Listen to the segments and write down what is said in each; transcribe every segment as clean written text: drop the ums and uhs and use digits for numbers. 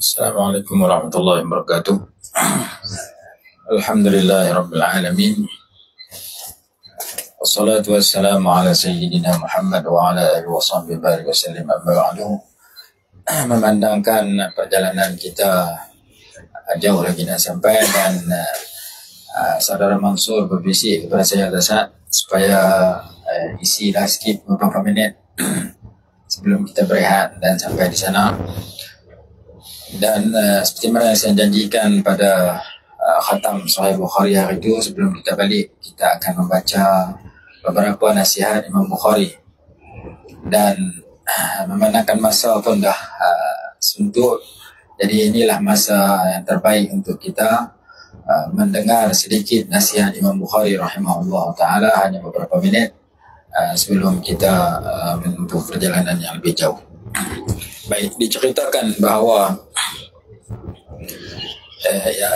Assalamualaikum warahmatullahi wabarakatuh. Alhamdulillahirabbil alamin. Wassalatu wassalamu ala sayyidina Muhammad wa ala alihi washabbihi barik wasallim amma ba'du. Memandangkan perjalanan kita jauh lagi nak sampai dan saudara Mansur berbisik kepada saya Dasat supaya isilah sikit beberapa minit sebelum kita berehat dan sampai di sana. Dan seperti mana yang saya janjikan pada khatam Sahih Bukhari hari itu, sebelum kita balik kita akan membaca beberapa nasihat Imam Bukhari. Dan memandangkan masa pun dah suntuk, jadi inilah masa yang terbaik untuk kita mendengar sedikit nasihat Imam Bukhari rahimahullah ta'ala, hanya beberapa minit sebelum kita menempuh perjalanan yang lebih jauh. Baik, diceritakan bahawa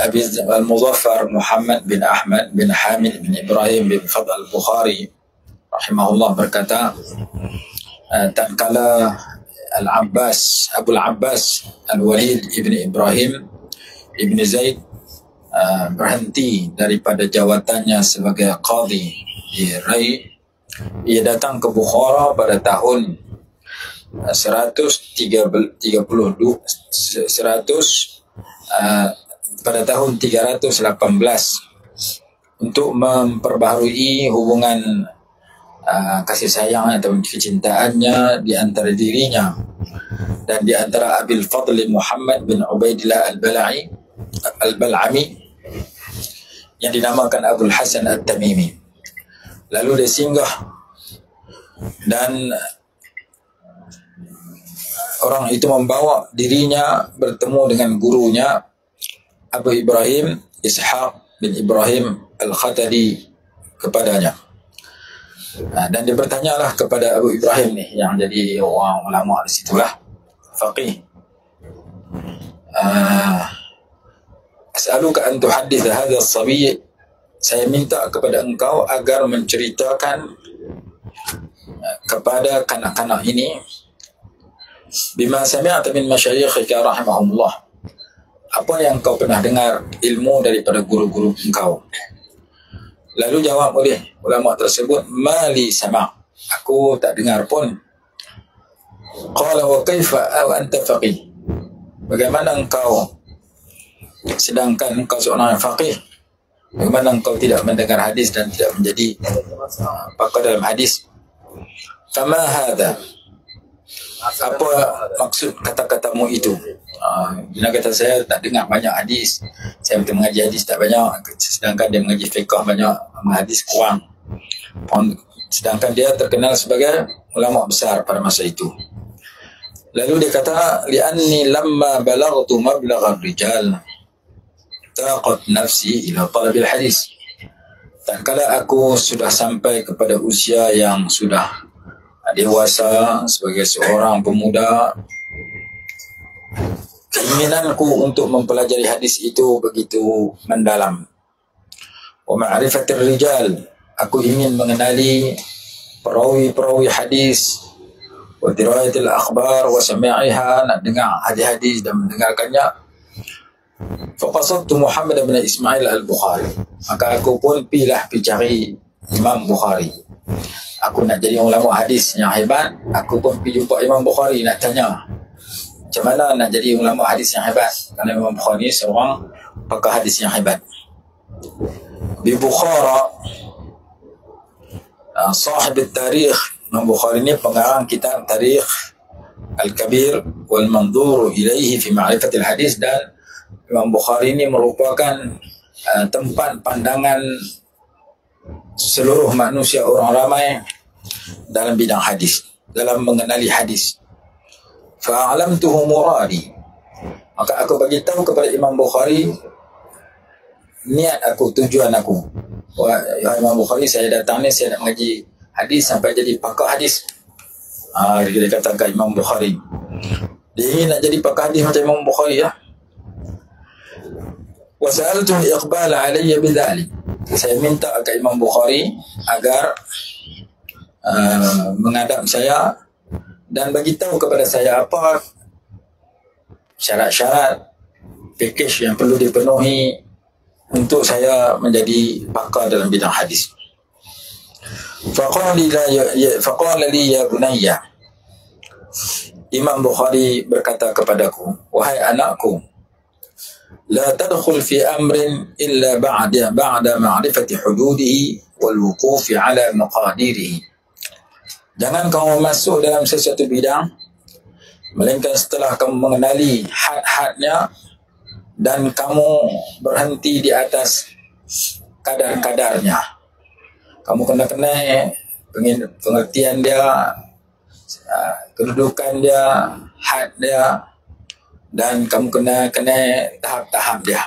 Abi Al-Muzaffar Muhammad bin Ahmad bin Hamid bin Ibrahim bin Fadl Al-Bukhari rahimahullah berkata, tatkala Abu Al-Abbas Al-Walid ibn Ibrahim ibn Zaid berhenti daripada jawatannya sebagai qadhi di Rai, ia datang ke Bukhara pada tahun 318 untuk memperbaharui hubungan kasih sayang atau kecintaannya di antara dirinya dan di antara Abil Fadli Muhammad bin Ubaidillah Al-Bal'ami yang dinamakan Abul Hasan At-Tamimi. Lalu dia singgah dan orang itu membawa dirinya bertemu dengan gurunya Abu Ibrahim Ishaq bin Ibrahim Al-Khatadi kepadanya. Dan dia bertanyalah kepada Abu Ibrahim ni yang jadi orang ulama di situlah, faqih. As'aluka an tuhaddith hadha as-sabiy, saya minta kepada engkau agar menceritakan kepada kanak-kanak ini bima sami'ta min masyayikhika rahimahumullah, apa yang kau pernah dengar ilmu daripada guru-guru engkau. Lalu jawab oleh ulama tersebut, mali sama', aku tak dengar pun. Qala wa kaifa aw anta faqih, bagaimana engkau sedangkan engkau seorang yang faqih, bagaimana engkau tidak mendengar hadis dan tidak menjadi pakar dalam hadis. Fama hadha, apa maksud kata-katamu itu? Bila kata saya tak dengar banyak hadis, saya betul mengaji hadis tak banyak, sedangkan dia mengaji fiqh banyak, hadis kurang. Sedangkan dia terkenal sebagai ulama besar pada masa itu. Lalu dia kata, li'anni lamma balaghtu mablagha rijal taqat nafsi ila talabil hadis. Tatkala aku sudah sampai kepada usia yang sudah dewasa sebagai seorang pemuda, keinginanku untuk mempelajari hadis itu begitu mendalam. Wa ma'rifatir rijal, aku ingin mengenali perawi-perawi hadis, wa dirayatil akhbar wa sami'iha, nak dengar hadis-hadis dan mendengarkannya. Faqasadtu Muhammad bin Ismail Al-Bukhari, maka aku pun pergi cari Imam Bukhari. Aku nak jadi ulama hadis yang hebat, aku pun pergi jumpa Imam Bukhari nak tanya macam mana nak jadi ulama hadis yang hebat, kerana Imam Bukhari seorang pakar hadis yang hebat. Di Bukhara, sahib tarikh, Imam Bukhari ini pengarang kitab Tarikh Al-Kabir wal Manzur ilaihi fi ma'rifatil hadis, dan Imam Bukhari ini merupakan tempat pandangan seluruh manusia, orang ramai dalam bidang hadis, dalam mengenali hadis. Fa'alamtuhu muradi, maka aku bagi tahu kepada Imam Bukhari niat aku, tujuan aku. Wah, ya Imam Bukhari, saya datang ni saya nak mengaji hadis sampai jadi pakar hadis. Dia katakan Imam Bukhari, dia ingin nak jadi pakar hadis macam Imam Bukhari ya. Wa sa'altu iqbal alayya bidzalik, saya minta ke Imam Bukhari agar menghadap saya dan bagi tahu kepada saya apa syarat-syarat package yang perlu dipenuhi untuk saya menjadi pakar dalam bidang hadis. Faqala li ya bunayya, Imam Bukhari berkata kepadaku, wahai anakku, la tadkhul fi amrin illa ba'da ma'rifati hududihi wal wuqufi ala maqadirihi. Jangan kamu masuk dalam sesuatu bidang melainkan setelah kamu mengenali had-hadnya dan kamu berhenti di atas kadar-kadarnya. Kamu kena pengertian dia, kedudukan dia, had dia, dan kamu kena tahap-tahap dia.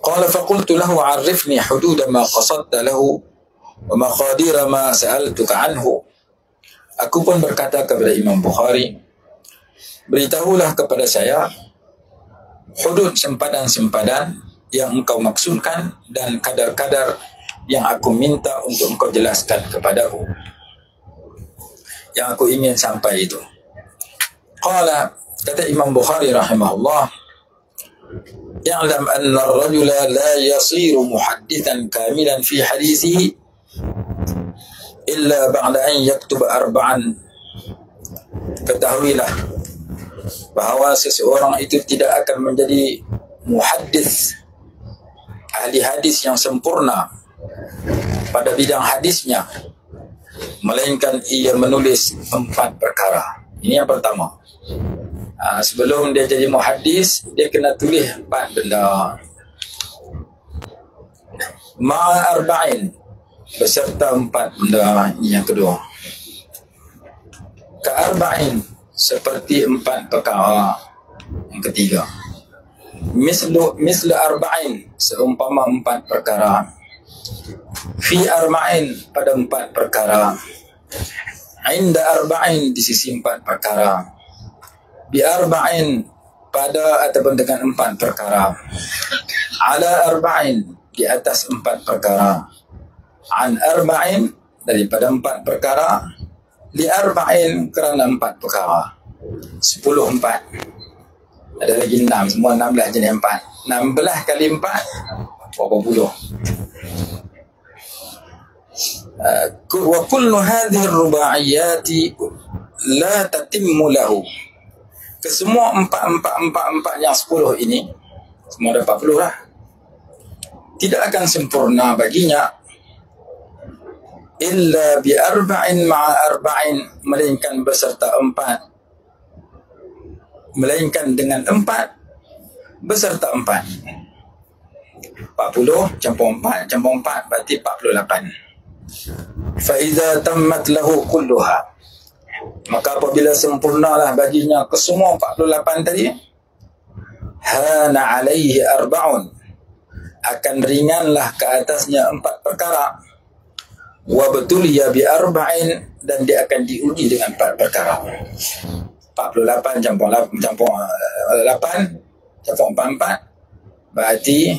Qala faqultu lahu 'arifni hudud ma qasadta lahu wa maqadir ma sa'altuka anhu. Aku pun berkata kepada Imam Bukhari, beritahulah kepada saya hudud sempadan-sempadan yang engkau maksudkan dan kadar-kadar yang aku minta untuk engkau jelaskan kepadaku, yang aku ingin sampai itu. Qala, kata Imam Bukhari rahimahullah, ya'lam anna ar-rajula la yasiru muhaddithan kamilan fi hadithihi illa ba'da an yaktuba arba'an. Ketahuilah bahawa seseorang itu tidak akan menjadi muhaddis, ahli hadis yang sempurna pada bidang hadisnya, melainkan ia menulis 4 perkara. Ini yang pertama. Sebelum dia jadi muhaddis, dia kena tulis 4 benda. Ma'arba'in, beserta 4 benda. Ini yang kedua. Ka'arba'in, seperti 4 perkara. Yang ketiga, mislu arba'in, seumpama 4 perkara. Fi arba'in, pada 4 perkara. Inda arba'in, di sisi 4 perkara. Bi arba'in, pada ataupun dengan 4 perkara. Ala arba'in, di atas 4 perkara. An arba'in, daripada 4 perkara. Li arba'in, kerana 4 perkara. 10 4. Ada lagi 6, semua 16 jenis 4. 16 kali 4 berapa puluh. Wa kullu hadhihi ar-rubaiyati la tatimmu lahu. Kesemua 4 yang 10 ini, semua ada 40 lah, tidak akan sempurna baginya illa bi arba'in ma'a arba'in, melainkan beserta 4, melainkan dengan 4 beserta 4. 40 campur 4 campur 4 berarti 48. Fa idza tammat lahu kulluha, maka apabila sempurnalah baginya kesemua 48 tadi, hana alaihi arba'un, akan ringanlah ke atasnya 4 perkara. Wa batuliya bi arba'in, dan dia akan diuji dengan 4 perkara. 48 campur 8 campur 44 berarti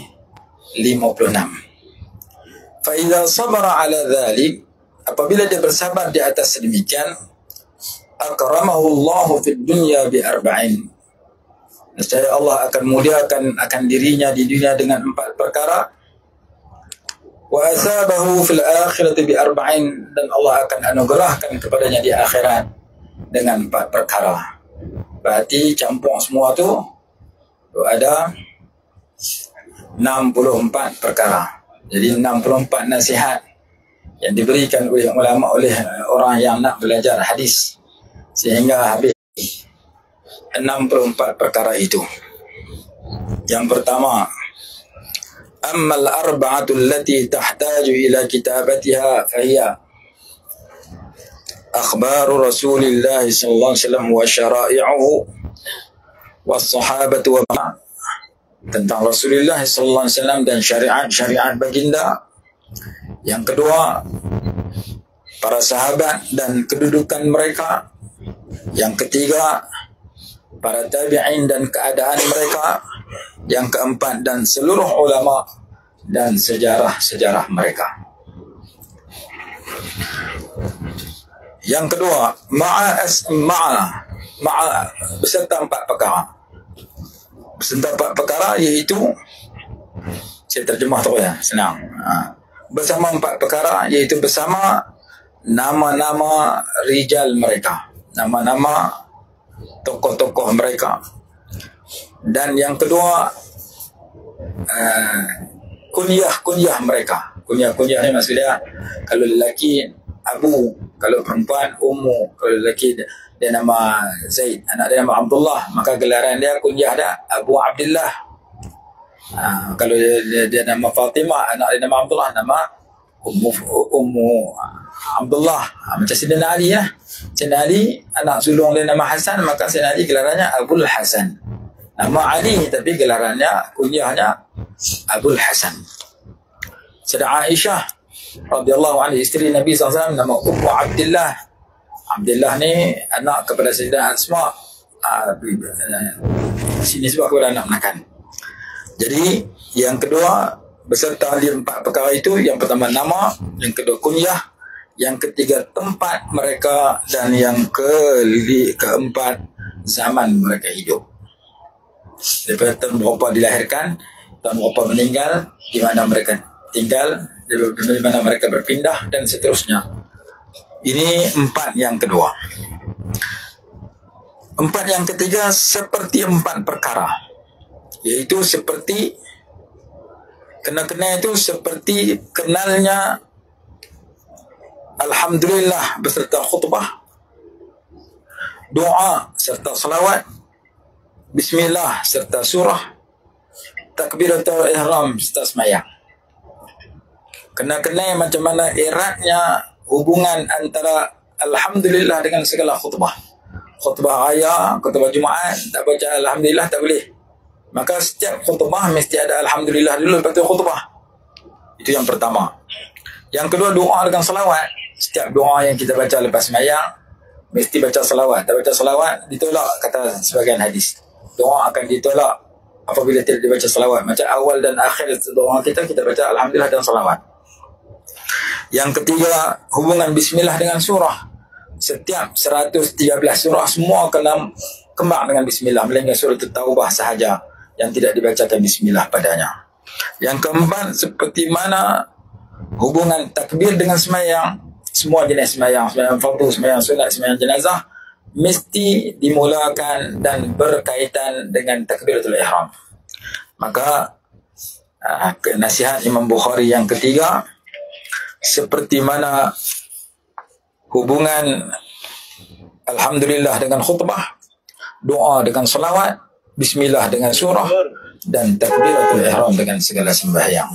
56. Fa idza sabara ala dhalik, apabila dia bersabar di atas sedemikian, akramahu Allah fid dunya bi arba'in, nescaya Allah akan muliakan akan dirinya di dunia dengan 4 perkara. Wa asabahu fil akhirati bi arba'in, dan Allah akan anugerahkan kepadanya di akhirat dengan 4 perkara. Berarti campur semua tu ada 64 perkara. Jadi 64 nasihat yang diberikan oleh ulama, oleh orang yang nak belajar hadis, sehingga habis 64 perkara itu. Yang pertama, ammal arba'atu allati tahtaju ila kitabatiha fahiya akhbaru Rasulillah sallallahu alaihi wasallam wa syara'i'uhu was sahabatu wa, tentang Rasulullah sallallahu alaihi wasallam dan syariat baginda. Yang kedua, para sahabat dan kedudukan mereka. Yang ketiga, para tabi'in dan keadaan mereka. Yang keempat, dan seluruh ulama dan sejarah-sejarah mereka. Yang kedua, beserta 4 perkara. Beserta 4 perkara iaitu, saya terjemah tu ya, senang. Bersama 4 perkara iaitu bersama nama-nama rijal mereka, nama-nama tokoh-tokoh mereka. Dan yang kedua, kunyah mereka. Kunyah ni maksudnya, kalau lelaki Abu, kalau perempuan Ummu, kalau lelaki dia nama Zaid, anak dia nama Abdullah, maka gelaran dia kunyah dia Abu Abdullah. Kalau dia nama Fatimah, anak dia nama Abdullah, nama Ummu Abdullah. Macam Sayyidina Ali lah. Sayyidina Ali anak sulung dia nama Hasan, maka Sayyidina Ali gelarannya Abul Hasan. Nama Ali tapi gelarannya, kunyahnya Abul Hasan. Sayyidina Aisyah radhiyallahu anha, isteri Nabi SAW, nama Ummu Abdullah. Abdullah ni anak kepada Sayyidah Asma, sini sebab kepada anak menakan. Jadi yang kedua, beserta 4 perkara itu, yang pertama nama, yang kedua kunyah, yang ketiga tempat mereka, dan yang keempat zaman mereka hidup. Daripada tahun berapa dilahirkan, tahun berapa meninggal, di mana mereka tinggal, di mana mereka berpindah, dan seterusnya. Ini 4 yang kedua. 4 yang ketiga seperti 4 perkara, yaitu seperti kena-kena itu seperti kenalnya Alhamdulillah beserta khutbah, doa serta salawat, Bismillah serta surah, takbiratul ihram serta semayang. Kena-kena macam mana eratnya hubungan antara Alhamdulillah dengan segala khutbah. Khutbah raya, khutbah Jumaat, tak baca Alhamdulillah tak boleh. Maka setiap khutbah mesti ada Alhamdulillah dulu, lepas tu khutbah. Itu yang pertama. Yang kedua, doa dengan salawat. Setiap doa yang kita baca lepas semayang mesti baca salawat. Tak baca salawat ditolak, kata sebagian hadis. Doa akan ditolak apabila tidak dibaca salawat. Macam awal dan akhir doa kita baca Alhamdulillah dan salawat. Yang ketiga, hubungan Bismillah dengan surah. Setiap 113 surah semua kena kembang dengan Bismillah, melainkan surah At-Taubah sahaja yang tidak dibacakan Bismillah padanya. Yang keempat, seperti mana hubungan takbir dengan semayang. Semua jenis semayang, semayang fardu, semayang sunat, semayang jenazah, mesti dimulakan dan berkaitan dengan takbiratul ihram. Maka nasihat Imam Bukhari yang ketiga, seperti mana hubungan Alhamdulillah dengan khutbah, doa dengan salawat, Bismillah dengan surah, dan takbiratul ihram dengan segala sembahyang.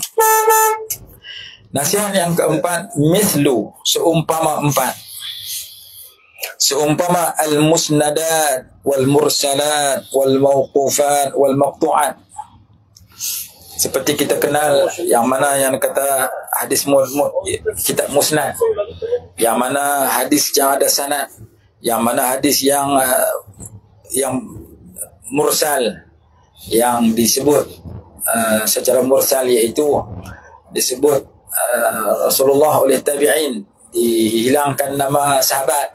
Nasihat yang keempat, mithlu, seumpama 4. Seumpama al-musnadat wal mursalat wal mawqufat wal maqtu'at. Seperti kita kenal yang mana yang kata hadis kitab musnad, yang mana hadis yang ada sanad, yang mana hadis yang mursal, yang disebut secara mursal, iaitu disebut Rasulullah oleh tabi'in, dihilangkan nama sahabat.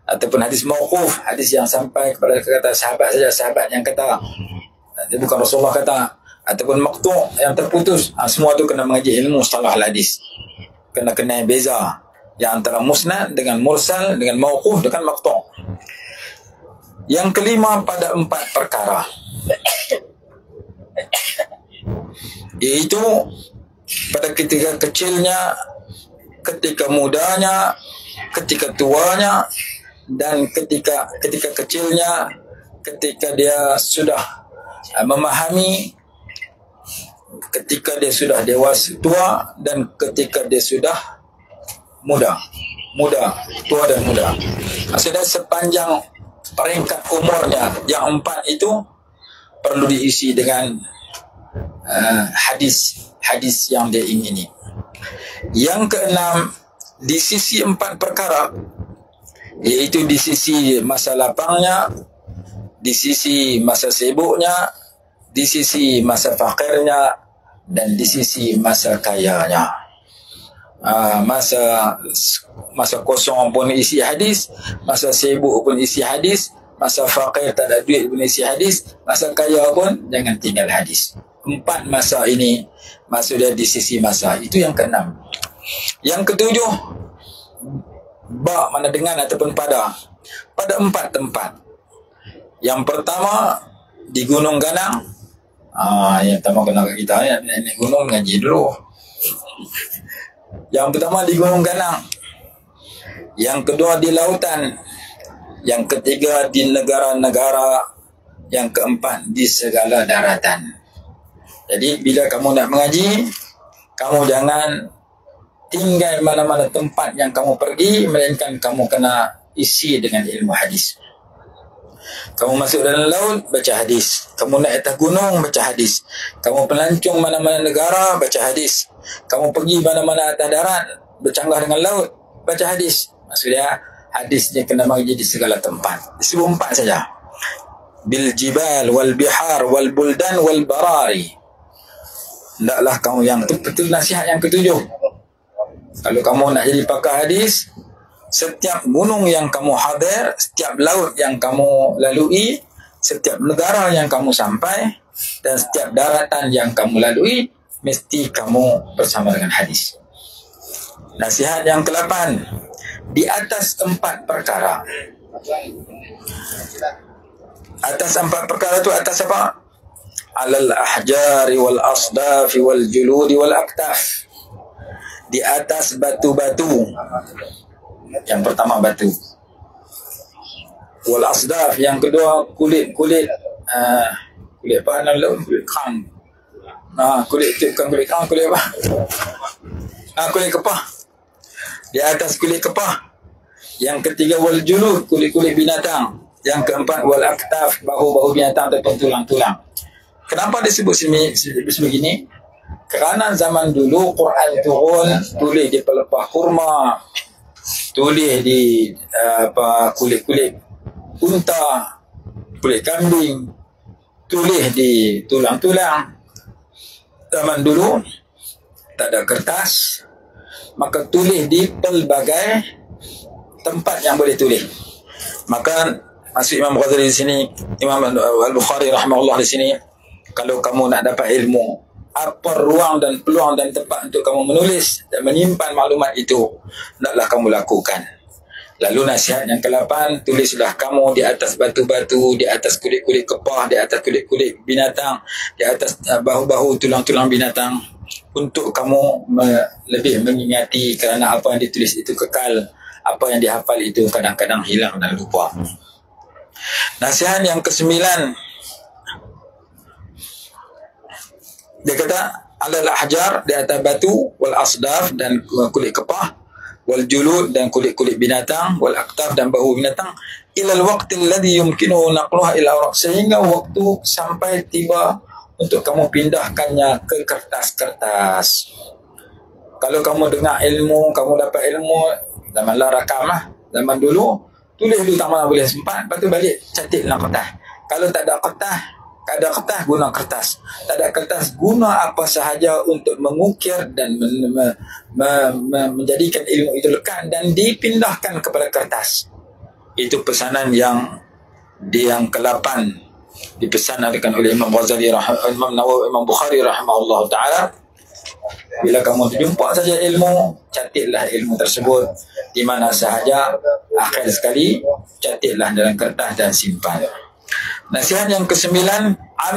Ataupun hadis mauquf, hadis yang sampai kepada kata sahabat saja, sahabat yang kata, bukan Rasulullah kata. Ataupun maqtu' yang terputus, semua tu kena mengaji ilmu mustalah hadis. Kena beza yang antara musnad dengan mursal, dengan mauquf, dengan maqtu'. Yang kelima, pada 4 perkara, iaitu pada ketika kecilnya, ketika mudanya, ketika tuanya, dan ketika kecilnya, ketika dia sudah memahami, ketika dia sudah dewasa tua, dan ketika dia sudah muda, tua dan muda. Maksudnya sepanjang peringkat umurnya yang 4 itu perlu diisi dengan hadis yang dia ingini. Yang keenam, di sisi 4 perkara, iaitu di sisi masa lapangnya, di sisi masa sibuknya, di sisi masa fakirnya, dan di sisi masa kayanya. Masa kosong pun isi hadis, masa sibuk pun isi hadis, masa fakir tak ada duit boleh isi hadis, masa kaya pun jangan tinggal hadis. 4 masa ini maksud dia di sisi masa. Itu yang ke-6. Yang ke-7, ba mana dengan ataupun pada 4 tempat. Yang pertama di Gunung Ganang. Yang pertama kena kat kita ni, naik gunung ngaji dulu. Yang pertama di Gunung Ganang. Yang kedua di lautan. Yang ketiga di negara-negara. Yang keempat di segala daratan. Jadi bila kamu nak mengaji, kamu jangan tinggal mana-mana tempat yang kamu pergi, melainkan kamu kena isi dengan ilmu hadis. Kamu masuk dalam laut, baca hadis. Kamu naik atas gunung, baca hadis. Kamu pelancong mana-mana negara, baca hadis. Kamu pergi mana-mana atas darat, bercanggah dengan laut, baca hadis. Maksudnya hadis dia kena mari di segala tempat. Disebut 4 saja. Bil jibal wal bihar wal buldan wal barari. Hendaklah kamu yang itu nasihat yang ke-7. Kalau kamu nak jadi pakar hadis, setiap gunung yang kamu hadir, setiap laut yang kamu lalui, setiap negara yang kamu sampai, dan setiap daratan yang kamu lalui, mesti kamu bersama dengan hadis. Nasihat yang ke-8, di atas 4 perkara. Atas 4 perkara itu atas apa? Alal ahjari wal asdafi wal juludi wal aktaf. Di atas batu-batu. Yang pertama batu. Wal asdaf, yang kedua kulit-kulit kulit apa nama kulit kang. Kulit itu bukan kulit kang, kulit apa? Kulit kepah. Di atas kulit kepah. Yang ketiga wal julud, kulit-kulit binatang. Yang keempat wal aktaf, bahu-bahu binatang ataupun tulang-tulang. Kenapa disebut sebegini? Kerana zaman dulu Quran turun tulis di pelepah kurma, tulis di kulit-kulit unta, kulit kambing, tulis di tulang-tulang. Zaman dulu tak ada kertas, maka tulis di pelbagai tempat yang boleh tulis. Maka maksud Imam Ghazali di sini, Imam Al-Bukhari rahimahullah di sini, kalau kamu nak dapat ilmu, apa ruang dan peluang dan tempat untuk kamu menulis dan menyimpan maklumat itu, naklah kamu lakukan. Lalu nasihat yang ke-8, tulislah kamu di atas batu-batu, di atas kulit-kulit kepah, di atas kulit-kulit binatang, di atas bahu-bahu tulang-tulang binatang, untuk kamu lebih mengingati, kerana apa yang ditulis itu kekal, apa yang dihafal itu kadang-kadang hilang dan lupa. Nasihat yang ke-9, dia kata alal ahjar, di atas batu, wal asdaf, dan kulit kepah, wal julud, dan kulit-kulit binatang, wal aktaf, dan bahu binatang, ilal waqti alladhi yumkinuhu naqluha ila awraq, sehingga waktu sampai tiba untuk kamu pindahkannya ke kertas-kertas. Kalau kamu dengar ilmu, kamu dapat ilmu zaman rakam lah, zaman dulu tulis dulu tak mana boleh sempat, lepas tu balik cantik dalam kertas. Kalau tak ada kertas, guna kertas. Tak ada kertas, guna apa sahaja untuk mengukir dan menjadikan ilmu itu lekat dan dipindahkan kepada kertas. Itu pesanan yang ke-8 dipesankan oleh Imam Ghazali, Imam Nawawi, Imam Bukhari rahimahullah ta'ala. Bila kamu jumpa saja ilmu, catatlah ilmu tersebut di mana sahaja, akhir sekali catatlah dalam kertas dan simpan. Nasihat yang ke-9, an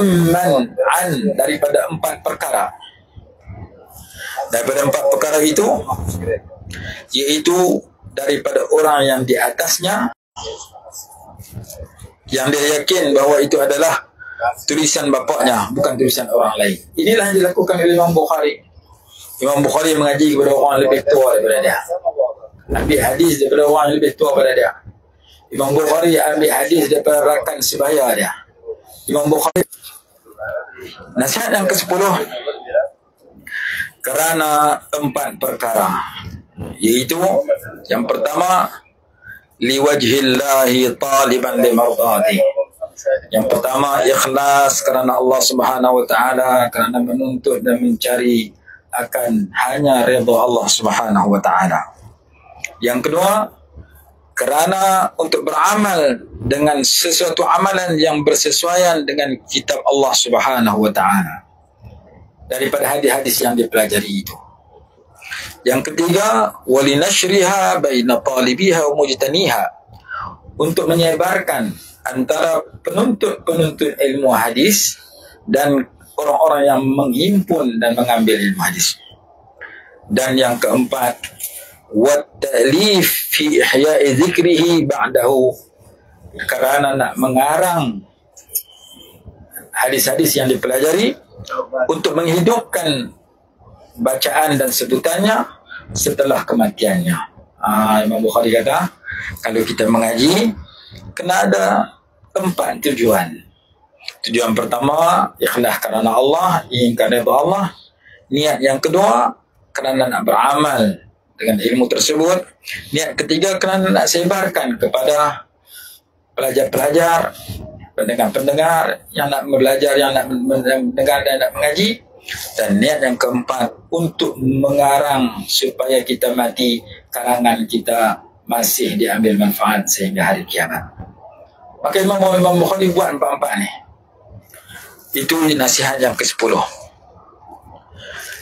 daripada 4 perkara. Daripada 4 perkara itu, iaitu daripada orang yang di atasnya, yang dia yakin bahawa itu adalah tulisan bapaknya, bukan tulisan orang lain. Inilah yang dilakukan oleh Imam Bukhari. Imam Bukhari mengaji kepada orang lebih tua daripada dia, ambil hadis daripada orang yang lebih tua daripada dia. Imam Bukhari ambil hadis daripada rakan sebaya dia. Imam Bukhari. Nasihat yang ke-10, kerana 4 perkara, iaitu yang pertama, liwajhillahi taliban limardati. Yang pertama, ikhlas kerana Allah Subhanahu wa taala, kerana menuntut dan mencari akan hanya redha Allah Subhanahu wa taala. Yang kedua, kerana untuk beramal dengan sesuatu amalan yang bersesuaian dengan kitab Allah Subhanahu wa taala daripada hadis-hadis yang dipelajari itu. Yang ketiga, walinashriha baina talibiha wa mujtaniha, untuk menyebarkan antara penuntut-penuntut ilmu hadis dan orang-orang yang menghimpun dan mengambil ilmu hadis. Dan yang keempat, wat-ta'lif fi ihya'i dzikrihi ba'dahu, kerana nak mengarang hadis-hadis yang dipelajari untuk menghidupkan bacaan dan sebutannya setelah kematiannya. Imam Bukhari kata, kalau kita mengaji, kena ada 4 tujuan. Tujuan pertama, ikhlas kerana Allah, inginkan redha Allah. Niat yang kedua, kerana nak beramal dengan ilmu tersebut. Niat ketiga, kerana nak sebarkan kepada pelajar-pelajar, pendengar-pendengar yang nak belajar, yang nak mendengar dan nak mengaji. Dan niat yang keempat, untuk mengarang supaya kita mati, karangan kita masih diambil manfaat sehingga hari kiamat. Maka Imam Bukhari buat 4 ni. Itu nasihat yang ke-10.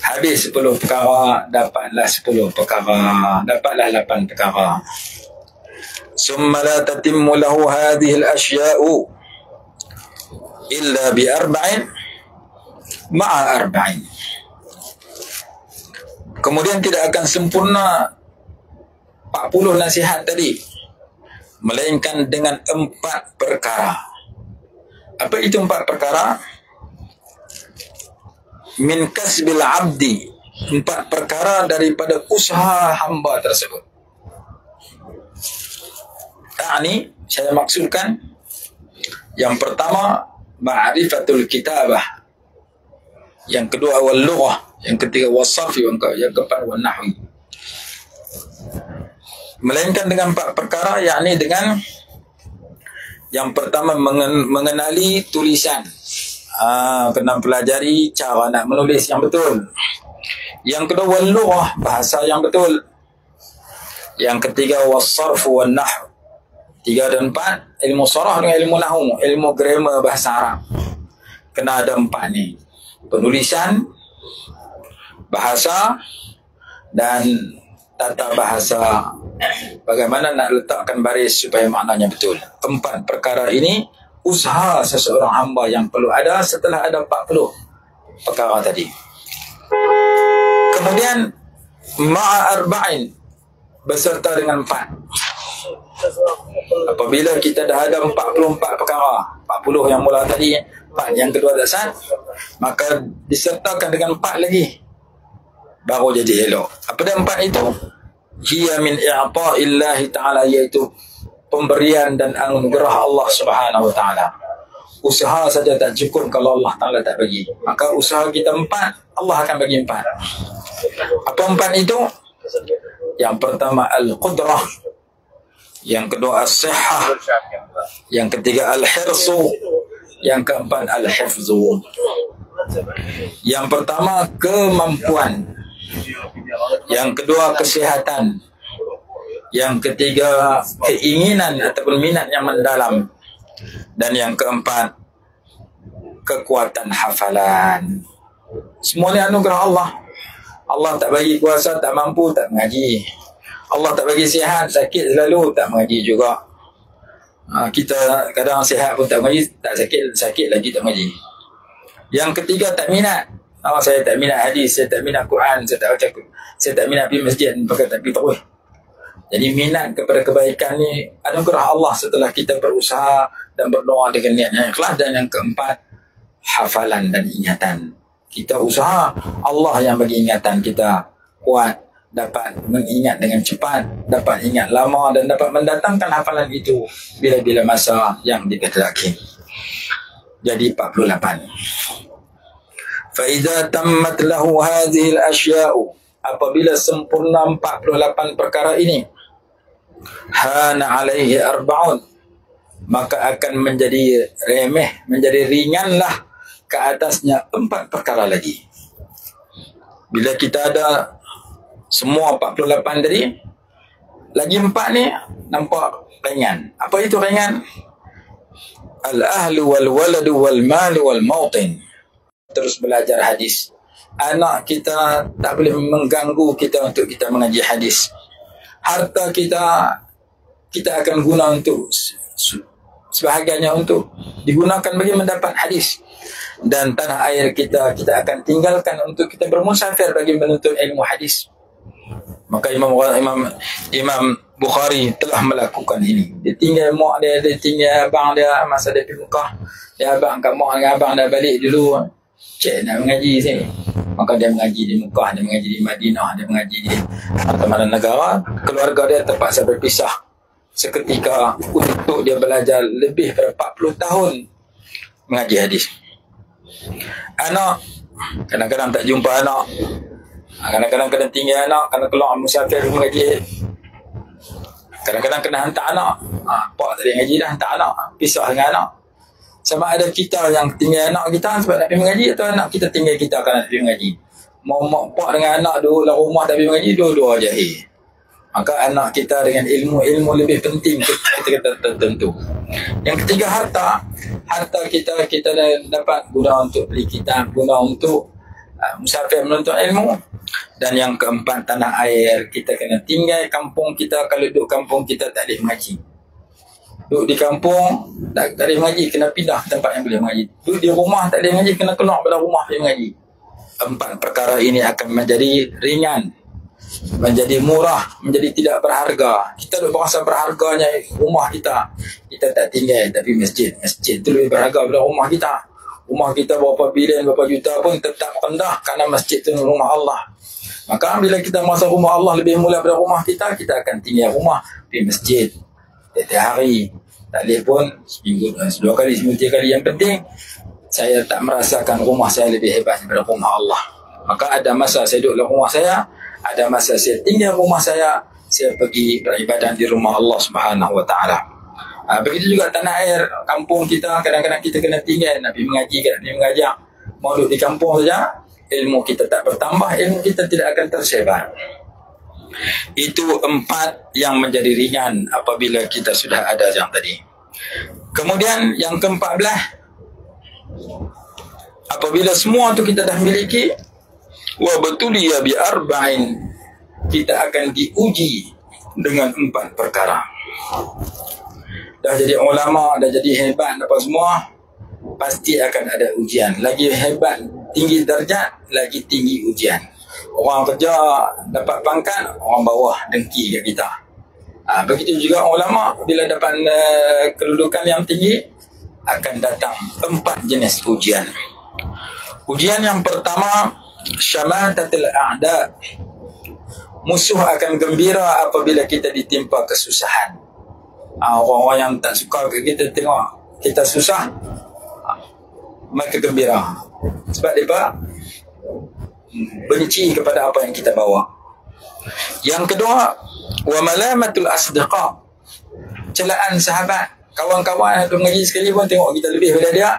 Habis 10 perkara, dapatlah 10 perkara, dapatlah 8 perkara. Summa la tatimmu lahu hadhihi al-ashya'u illa bi 4 ma'a 4. Kemudian tidak akan sempurna 40 nasihat tadi, melainkan dengan 4 perkara. Apa itu 4 perkara? Min kasbil abdi, 4 perkara daripada usaha hamba tersebut. Ini saya maksudkan, yang pertama ma'rifatul kitabah, yang kedua wal lughah, yang ketiga wasarf, yang keempat wal nahwi. Melainkan dengan 4 perkara, yakni dengan yang pertama mengenali tulisan. Kena pelajari cara nak menulis yang betul. Yang kedua wal lughah, bahasa yang betul. Yang ketiga wasarf wal nahw. 3 dan 4, ilmu sarah dengan ilmu nahwu, ilmu grammar bahasa Arab. Kena ada 4 ni. Penulisan, bahasa, dan tata bahasa. Bagaimana nak letakkan baris supaya maknanya betul. 4 perkara ini usaha seseorang hamba yang perlu ada setelah ada 40 perkara tadi. Kemudian ma'a 4, beserta dengan 4. Apabila kita dah ada 44 perkara, 40 yang mula tadi, 4 yang kedua tak sah, maka disertakan dengan 4 lagi, baru jadi elok. Apa dia 4 itu? Hiya min i'ta'illahi ta'ala, iaitu pemberian dan anugerah Allah Subhanahu wa ta'ala. Usaha saja tak cukup kalau Allah Ta'ala tak bagi. Maka usaha kita 4, Allah akan bagi 4. Apa 4 itu? Yang pertama al-qudrah, yang kedua as-sihhah, yang ketiga al-hirsu, yang keempat al-hifzu. Yang pertama kemampuan, yang kedua kesihatan, yang ketiga keinginan ataupun minat yang mendalam, dan yang keempat kekuatan hafalan. Semuanya anugerah Allah. Allah tak bagi kuasa, tak mampu, tak mengaji. Allah tak bagi sihat, sakit selalu, tak mengaji juga. Kita kadang sihat pun tak mengaji, tak sakit lagi tak mengaji. Yang ketiga tak minat. Saya tak minat hadis, saya tak minat Quran, saya tak minat pergi masjid, pakai tak pergi tarawih. Jadi minat kepada kebaikan ni anugerah Allah setelah kita berusaha dan berdoa dengan niat yang ikhlas. Dan yang keempat, hafalan dan ingatan. Kita usaha, Allah yang bagi ingatan kita kuat, dapat mengingat dengan cepat, dapat ingat lama, dan dapat mendatangkan hafalan itu bila-bila masa yang dikehendaki. Jadi 48. Fa idza tammat lahu hadhihi al-ashya'u, apabila sempurna 48 perkara ini, hana alaihi 4, maka akan menjadi remeh, menjadi ringanlah ke atasnya 4 perkara lagi. Bila kita ada semua 48 tadi, lagi 4 ni nampak ringan. Apa itu ringan? al-ahlu wal waladu wal malu wal mautin. Terus belajar hadis. Anak kita tak boleh mengganggu kita untuk kita mengaji hadis. Harta kita akan guna untuk sebahagiannya untuk digunakan bagi mendapat hadis. Dan tanah air kita akan tinggalkan untuk kita bermusafir bagi menuntut ilmu hadis. Maka Imam Bukhari telah melakukan ini. Dia tinggal mak dia tinggal abang dia masa dia pergi Mekah. Dia abang kat mak dengan abang dah balik dulu. Cik nak mengaji sini. Maka dia mengaji di Mekah, dia mengaji di Madinah, dia mengaji di mana-mana negara. Keluarga dia terpaksa berpisah seketika untuk dia belajar lebih daripada 40 tahun mengaji hadis. Anak kadang-kadang tak jumpa anak, kadang-kadang kena tinggal anak, kena keluar musafir mengaji, kadang-kadang kena hantar anak, pak tak boleh mengaji dah, hantar anak, pisah dengan anak. Sama ada kita yang tinggal anak kita sebab nak pergi mengaji, atau anak kita tinggal kita kerana nak pergi mengaji. Mau mak pak dengan anak duduk dalam rumah tak pergi mengaji, dua-dua jahil. Maka anak kita dengan ilmu lebih penting kita tertentu. Yang ketiga, harta kita dapat guna untuk beli kitab, guna untuk musafir menuntut ilmu. Dan yang keempat, tanah air kita kena tinggal kampung kita. Kalau duduk kampung kita tak boleh mengaji, duduk di kampung tak boleh mengaji, kena pindah tempat yang boleh mengaji. Duduk di rumah tak boleh mengaji, kena keluar pada rumah boleh mengaji. Empat perkara ini akan menjadi ringan, menjadi murah, menjadi tidak berharga. Kita duk berasa berharganya rumah kita tak tinggal, tapi masjid tu lebih berharga daripada rumah kita. Rumah kita berapa bilion, berapa juta pun tetap rendah kerana masjid tu rumah Allah. Maka bila kita merasa rumah Allah lebih mulia daripada rumah kita akan tinggal rumah di masjid tiap hari. Tak boleh pun seminggu, 2 kali, seminggu 3 kali. Yang penting saya tak merasakan rumah saya lebih hebat daripada rumah Allah. Maka ada masa saya duduk dalam rumah saya, ada masa saya tinggal rumah saya pergi beribadah di rumah Allah Subhanahu Wa Taala. Begitu juga tanah air kampung kita, kadang-kadang kita kena tinggal, nak pergi mengaji, nak pergi mengajar. Mau duduk di kampung saja, ilmu kita tak bertambah, ilmu kita tidak akan tersebar. Itu 4 yang menjadi ringan apabila kita sudah ada yang tadi. Kemudian yang ke-14, apabila semua itu kita dah miliki, wa betuliya bi arba'in, kita akan diuji dengan 4 perkara. Dah jadi ulama, dah jadi hebat apa semua, pasti akan ada ujian. Lagi hebat, tinggi darjat, lagi tinggi ujian. Orang kerja dapat pangkat, orang bawah dengki kat kita. Begitu juga ulama, bila dapat kedudukan yang tinggi, akan datang 4 jenis ujian. Ujian yang pertama, syamatatul a'da. Musuh akan gembira apabila kita ditimpa kesusahan. Orang-orang yang tak suka kita tengok kita susah, mereka gembira sebab mereka benci kepada apa yang kita bawa. Yang kedua, wa malamatul asdiqa, celaan sahabat, kawan-kawan yang mengaji sekali pun tengok kita lebih daripada dia,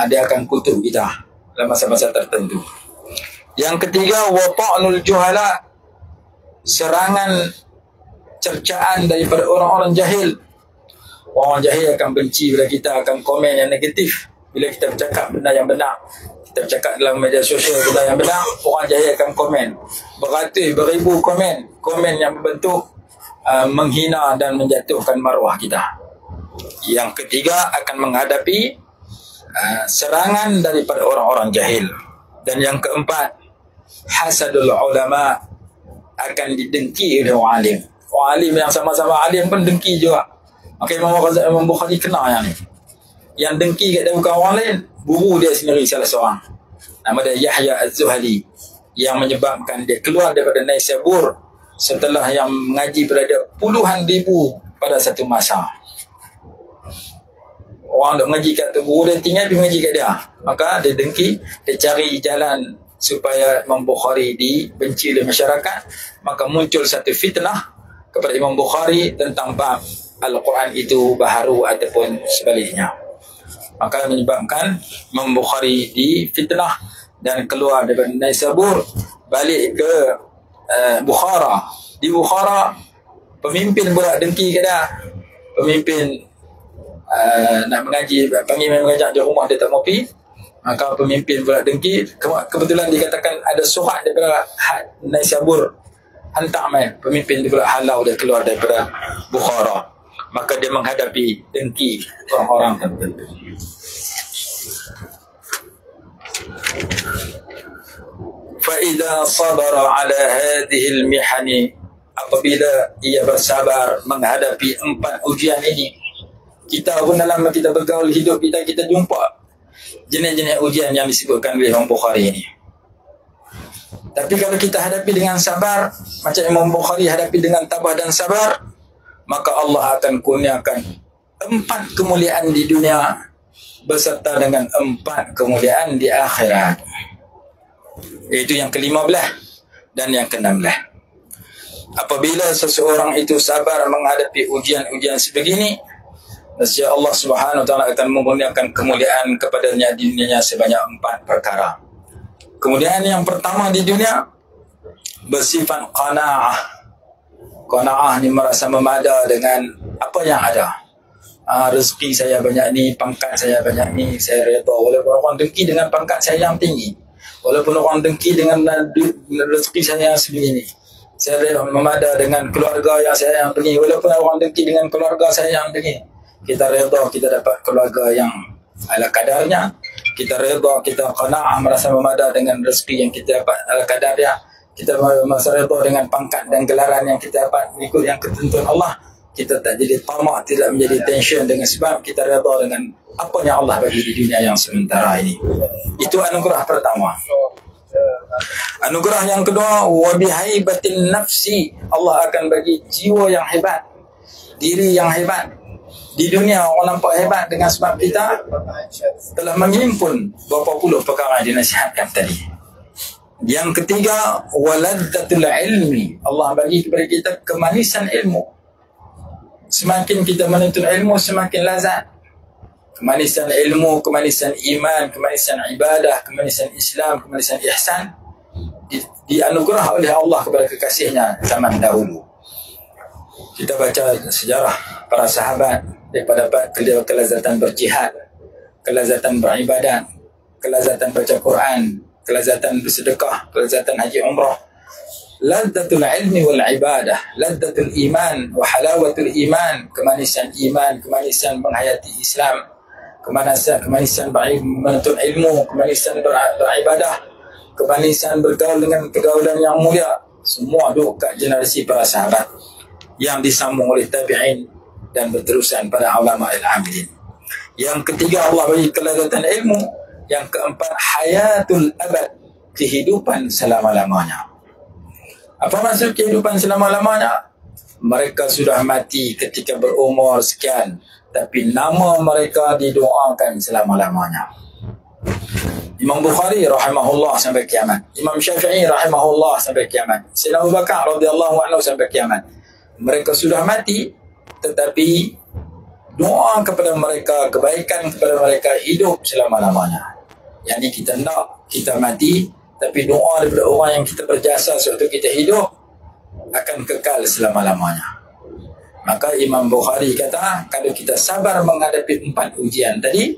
dia akan kutuk kita dalam masa-masa tertentu. Yang ketiga, wa ta'nul juhala, serangan, cercaan daripada orang-orang jahil. Orang jahil akan benci bila kita akan komen yang negatif. Bila kita bercakap benda yang benar, kita bercakap dalam media sosial benda yang benar, orang jahil akan komen beratus, beribu komen yang berbentuk menghina dan menjatuhkan maruah kita. Yang ketiga, akan menghadapi serangan daripada orang-orang jahil. Dan yang keempat, hasadul ulama, akan didengki oleh orang alim. Orang alim yang sama-sama alim pun dengki juga. Maka Imam Bukhari kena yang ni. Yang dengki kat dia bukan orang lain, guru dia sendiri salah seorang, nama dia Yahya Az-Zuhali, yang menyebabkan dia keluar daripada Naisabur setelah yang mengaji pada puluhan ribu pada satu masa. Orang duk mengaji kat tu, guru dia tinggal pergi mengaji kat dia. Maka dia dengki, dia cari jalan supaya Imam Bukhari dibenci oleh masyarakat. Maka muncul satu fitnah kepada Imam Bukhari tentang bab Al-Quran itu baharu ataupun sebaliknya. Maka menyebabkan Imam Bukhari difitnah dan keluar daripada Naisabur, balik ke Bukhara. Di Bukhara, pemimpin pula dengki ke dia. Pemimpin nak mengaji, panggil mengajak di rumah, dia tak mau pergi. Maka pemimpin pula dengki. Kebetulan dikatakan ada surat daripada Naisabur, hantar main. Pemimpin dia pula halau dia keluar daripada Bukhara. Maka dia menghadapi dengki orang-orang tertentu. فَإِذَا صَبَرَ عَلَى هَذِهِ الْمِحَنِ, apabila ia bersabar menghadapi 4 ujian ini. Kita pun dalam kita bergaul hidup kita jumpa jenis-jenis ujian yang disebutkan oleh Imam Bukhari ini. Tapi kalau kita hadapi dengan sabar, macam Imam Bukhari hadapi dengan tabah dan sabar, maka Allah akan kurniakan 4 kemuliaan di dunia beserta dengan 4 kemuliaan di akhirat. Iaitu yang ke-15 dan yang ke-16. Apabila seseorang itu sabar menghadapi ujian-ujian sebegini, nescaya Allah Subhanahu wa taala akan mengurniakan kemuliaan kepadanya di dunia sebanyak 4 perkara. Kemuliaan yang pertama di dunia bersifat qanaah. Qanaah ni merasa memada dengan apa yang ada. Rezeki saya banyak ni, pangkat saya banyak ni, saya redha walaupun orang dengki dengan pangkat saya yang tinggi. Walaupun orang dengki dengan rezeki saya yang sebegini, saya redha memada dengan keluarga yang saya yang begini. Walaupun orang dengki dengan keluarga saya yang begini, kita redha kita dapat keluarga yang ala kadarnya. Kita redha, kita qanaah, merasa memada dengan rezeki yang kita dapat ala kadarnya. Kita merasa redha dengan pangkat dan gelaran yang kita dapat mengikut yang ketentuan Allah. Kita tak jadi tamak, tidak menjadi tension dengan sebab kita redha dengan apa yang Allah bagi di dunia yang sementara ini. Itu anugerah pertama. Anugerah yang kedua, wa bihaibatin nafsi, Allah akan bagi jiwa yang hebat, diri yang hebat. Di dunia orang nampak hebat dengan sebab kita telah menghimpun berapa puluh perkara yang dinasihatkan tadi. Yang ketiga, waladdatul ilmi, Allah bagi kepada kita kemanisan ilmu. Semakin kita menuntut ilmu, semakin lazat. Kemanisan ilmu, kemanisan iman, kemanisan ibadah, kemanisan Islam, kemanisan ihsan dianugerah oleh Allah kepada kekasihnya zaman dahulu. Kita baca sejarah para sahabat, daripada kelazatan berjihad, kelazatan beribadat, kelazatan baca Quran, kelazatan bersedekah, kelazatan haji umrah. Ladzatul ilmi wal ibadah, ladzatul iman wa halawatul iman, kemanisan iman, kemanisan menghayati Islam, kemanisan menuntut ilmu, kemanisan beribadah, kemanisan bergaul dengan pergaulan yang mulia. Semua duduk kat generasi para sahabat yang disambung oleh tabi'in dan berterusan pada ulama al-amilin. Yang ketiga, Allah bagi kelazatan ilmu. Yang keempat, hayatul abad, kehidupan selama-lamanya. Apa maksud kehidupan selama-lamanya? Mereka sudah mati ketika berumur sekian, tapi nama mereka didoakan selama-lamanya. Imam Bukhari rahimahullah sampai kiamat, Imam Syafi'i rahimahullah sampai kiamat, Sayyidina Abu Bakar radhiyallahu anhu sampai kiamat. Mereka sudah mati, tetapi doa kepada mereka, kebaikan kepada mereka hidup selama-lamanya. Yang ini kita nak, kita mati, tapi doa daripada orang yang kita berjasa sewaktu kita hidup akan kekal selama-lamanya. Maka Imam Bukhari kata, kalau kita sabar menghadapi 4 ujian tadi,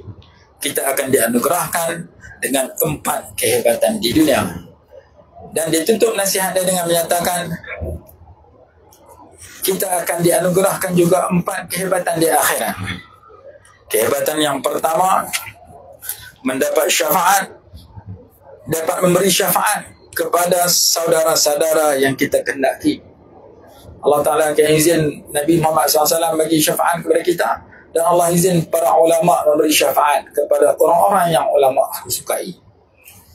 kita akan dianugerahkan dengan 4 kehebatan di dunia. Dan dia tutup nasihat dia dengan menyatakan, kita akan dianugerahkan juga 4 kehebatan di akhirat. Kehebatan yang pertama, mendapat syafaat, dapat memberi syafaat kepada saudara-saudara yang kita kehendaki. Allah Ta'ala akan izin Nabi Muhammad SAW bagi syafaat kepada kita, dan Allah izin para ulama memberi syafaat kepada orang-orang yang ulama sukai.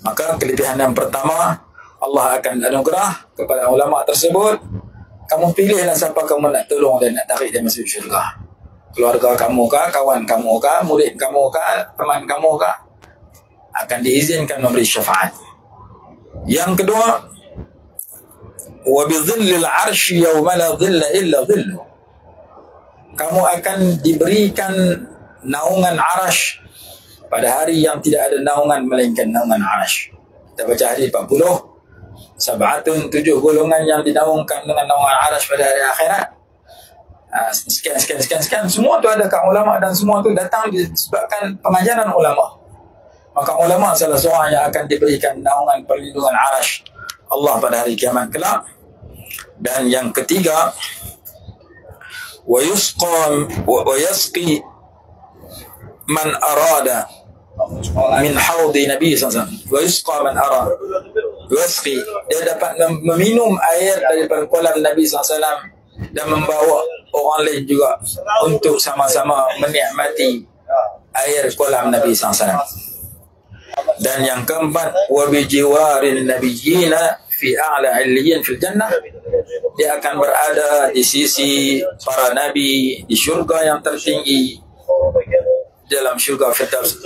Maka kelebihan yang pertama, Allah akan anugerah kepada ulama tersebut. Kamu pilihlah siapa kamu nak tolong dan nak tarik dia masuk syurga. Keluarga kamu kah, kawan kamu kah, murid kamu kah, teman kamu kah, akan diizinkan memberi syafaat. Yang kedua, wa bi dhillil arsy yawma la dhilla illa dhillu, kamu akan diberikan naungan arasy pada hari yang tidak ada naungan melainkan naungan arasy. Kita baca hadis 40, Sab'atun, 7 golongan yang dinaungkan dengan naungan arasy pada hari akhirat. sekian, semua tu ada kat ulama, dan semua tu datang disebabkan pengajaran ulama. Maka ulama salah seorang yang akan diberikan naungan perlindungan arash Allah pada hari kiamat kelak. Dan yang ketiga, wa yasqi man arada min haudi Nabi SAW. Wa yusqa man arada, yasqi, dia dapat meminum air daripada kolam Nabi SAW, dan membawa orang lain juga untuk sama-sama menikmati air kolam Nabi SAW. Dan yang keempat, wa bi jiwarin nabiyyina fi a'la 'illiyin fil jannah, dia akan berada di sisi para nabi di syurga yang tertinggi, dalam syurga Firdaus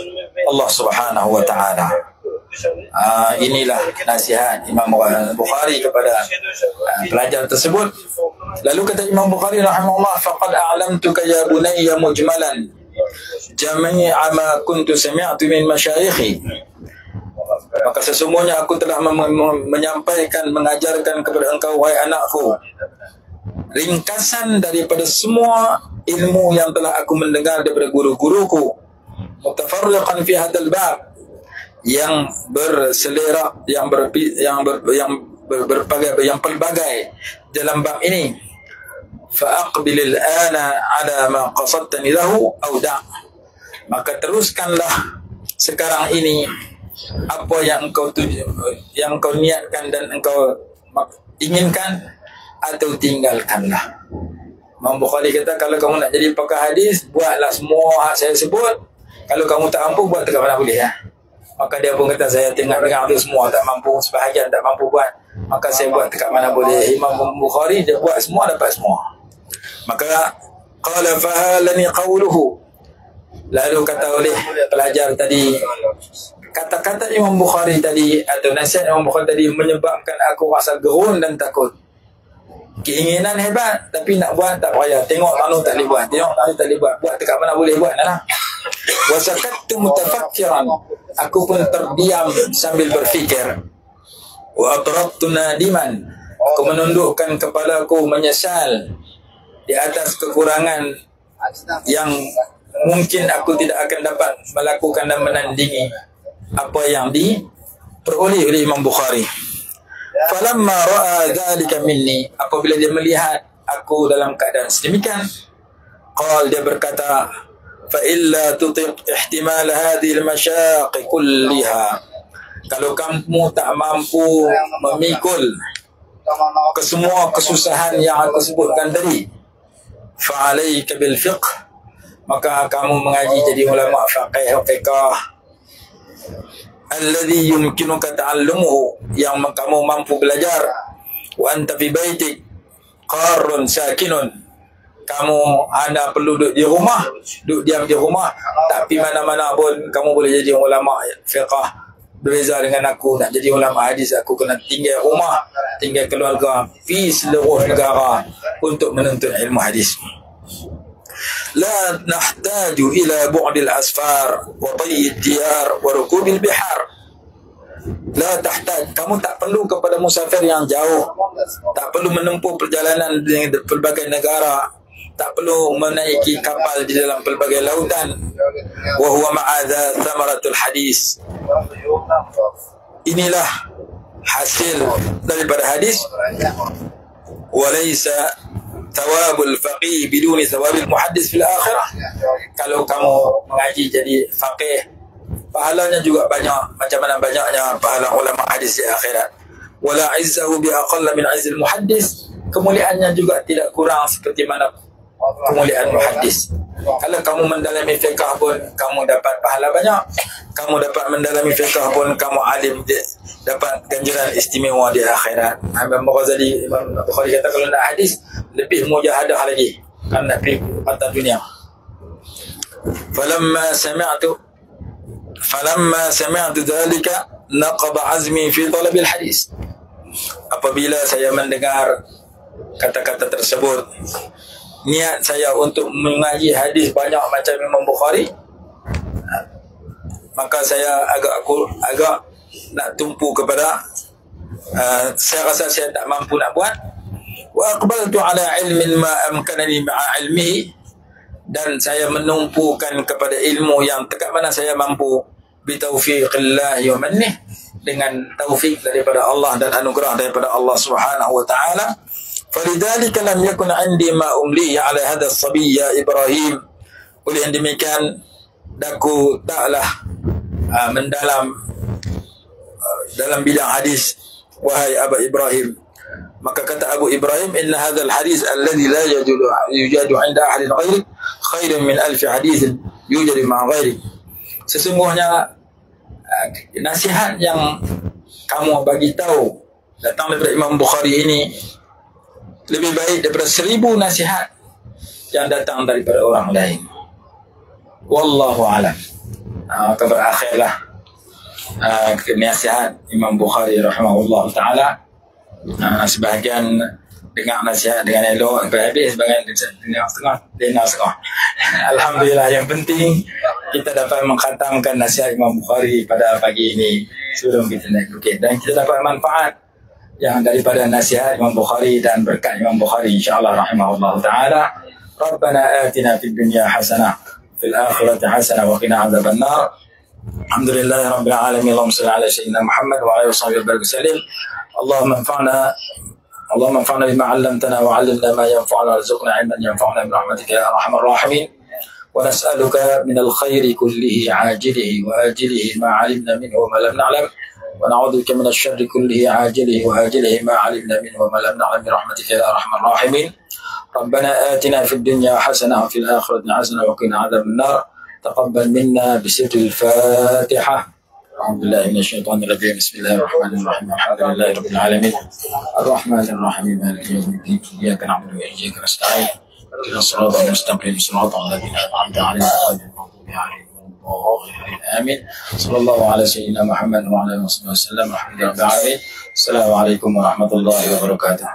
Allah Subhanahu wa taala. Inilah nasihat Imam Bukhari kepada pelajar tersebut. Lalu kata Imam Bukhari rahimahullah, faqad a'lamtuka ya bunayya mujmalan jami'a ma kuntu sami'tu min masyayikhi. Maka sesungguhnya aku telah menyampaikan, mengajarkan kepada engkau wahai anakku, ringkasan daripada semua ilmu yang telah aku mendengar daripada guru-guruku, mutafarriqan fi hadzal bab, yang berselerak, yang pelbagai dalam bab ini. Fa aqbilil ana ala ma qasadtani lahu aw da', maka teruskanlah sekarang ini apa yang engkau tuju, yang engkau niatkan dan engkau inginkan, atau tinggalkanlah. Imam Bukhari kata, kalau kamu nak jadi pakar hadis, buatlah semua saya sebut. Kalau kamu tak mampu, buat dekat mana boleh ya. Maka dia pun kata, saya dengar tu semua tak mampu, sebahagian tak mampu buat, maka saya buat dekat mana boleh. Imam Bukhari dia buat semua, dapat semua. Maka qala fahalani qawluhu, lalu kata oleh pelajar tadi, kata-kata Imam Bukhari tadi atau nasihat Imam Bukhari tadi menyebabkan aku rasa gerun dan takut. Keinginan hebat, tapi nak buat tak payah. Tengok anu tak boleh buat, tengok anu tak boleh buat, buat dekat mana boleh buat lah. Wasakattu mutafakkiran, aku pun terdiam sambil berfikir. Wa atrabtu nadiman, aku menundukkan kepalaku menyesal di atas kekurangan yang mungkin aku tidak akan dapat melakukan dan menandingi apa yang diperoleh oleh Imam Bukhari. Falamma ra'a dzalika minni, apabila dia melihat aku dalam keadaan sedemikian, qal, dia berkata, fa illa tutiq ihtimal hadhihi al-masyaq kulliha, kalau kamu tak mampu memikul kesemua kesusahan yang aku sebutkan tadi, fa alayka bil fiqh, maka kamu mengaji jadi ulama fiqh alladhi yumkinuka ta'allumuhu, yang kamu mampu belajar. Wa anta fi baitik qarrun sakinun, kamu hanya perlu duduk di rumah, duduk diam di rumah, tapi mana-mana pun kamu boleh jadi ulama fiqh. Berbeza dengan aku nak jadi ulama hadis, aku kena tinggal rumah, tinggal keluarga di seluruh negara untuk menuntut ilmu hadis. La nahtaju ila bu'dil asfar wa tayyid diyar wa rukubil bihar. La tahtaj, kamu tak perlu kepada musafir yang jauh, tak perlu menempuh perjalanan di pelbagai negara, tak perlu menaiki kapal di dalam pelbagai lautan. Wa huwa ma'adha thamaratul hadis, inilah hasil daripada hadis. Walaysa thawabul faqih biduni thawabil muhaddis fil akhirah, kalau kamu mengaji jadi faqih, pahalanya juga banyak, macam mana banyaknya pahala ulama hadis di akhirat. Wala izzahu bi aqalla min izzil muhaddis, kemuliaannya juga tidak kurang seperti mana kemuliaan muhaddis. Kalau kamu mendalami fiqh pun kamu dapat pahala banyak, kamu dapat mendalami fiqh pun kamu alim, dapat ganjaran istimewa di akhirat. Imam Ghazali, Imam Bukhari kata, kalau nak hadis lebih mujahadah lagi, kan nak pergi patah dunia. Falamma sami'tu dhalika naqaba azmi fi talabil hadis, apabila saya mendengar kata-kata tersebut, niat saya untuk mengaji hadis banyak macam Imam Bukhari, maka saya agak nak tumpu kepada saya rasa saya tak mampu nak buat. Wa aqbaltu ala ilmin ma amkanani ma'a ilmihi, dan saya menumpukan kepada ilmu yang dekat mana saya mampu, bitaufiqillah wa mannih, dengan taufik daripada Allah dan anugerah daripada Allah Subhanahu wa taala. Falidzalika lam yakun 'indi ma umli ala hadha as-sabiy ya Ibrahim. Oleh yang demikian, daku taklah mendalam dalam bidang hadis, wahai Abu Ibrahim. Maka kata Abu Ibrahim, inna hadzal hadis alladhi la yujadu 'inda ahadin ghairi khairun min alf hadis yujadu ma'a ghairi. Sesungguhnya nasihat yang kamu bagi tahu datang daripada Imam Bukhari ini lebih baik daripada 1000 nasihat yang datang daripada orang lain. Wallahu a'lam. Maka berakhirlah nasihat Imam Bukhari rahimahullah ta'ala. Sebahagian dengar nasihat dengan elok sampai habis, sebahagian dengar setengah. Alhamdulillah, yang penting kita dapat mengkhatamkan nasihat Imam Bukhari pada pagi ini sebelum kita naik bukit, dan kita dapat manfaat yang daripada nasihat Imam Bukhari dan berkat Imam Bukhari insyaallah rahimahullah ta'ala. Rabbana atina fid dunya hasanah fil akhirati hasanah wa qina adzaban nar. Alhamdulillahi rabbil alamin. Allahumma shalli ala sayyidina Muhammad wa ala alihi wa sallam. Allahumma anfa'na bima 'allamtana wa 'allimna ma yanfa'una warzuqna 'ilman yanfa'una bi rahmatika ya arhamar rahimin. Wa nas'aluka min al-khairi kullihi 'ajilihi wa ajilihi ma 'alimna minhu wa ma lam na'lam. ونعوذ بك من الشر كله عاجله وآجله ما علمنا منه وما لم نعلم برحمتك يا أرحم الراحمين. ربنا آتنا في الدنيا حسنة وفي الآخرة حسنة وقنا عذاب النار. تقبل منا بسر الفاتحة. أعوذ بالله من الشيطان الرجيم. بسم الله الرحمن الرحيم. الحمد لله رب العالمين الرحمن الرحيم مالك يوم الدين إياك نعبد وإياك نستعين اهدنا الصراط المستقيم صراط الذين أنعمت عليهم غير المغضوب عليهم. آمين. صلى الله على سيدنا محمد وعلى آله وصحبه وسلم. الحمد لله رب العالمين. السلام عليكم ورحمة الله وبركاته.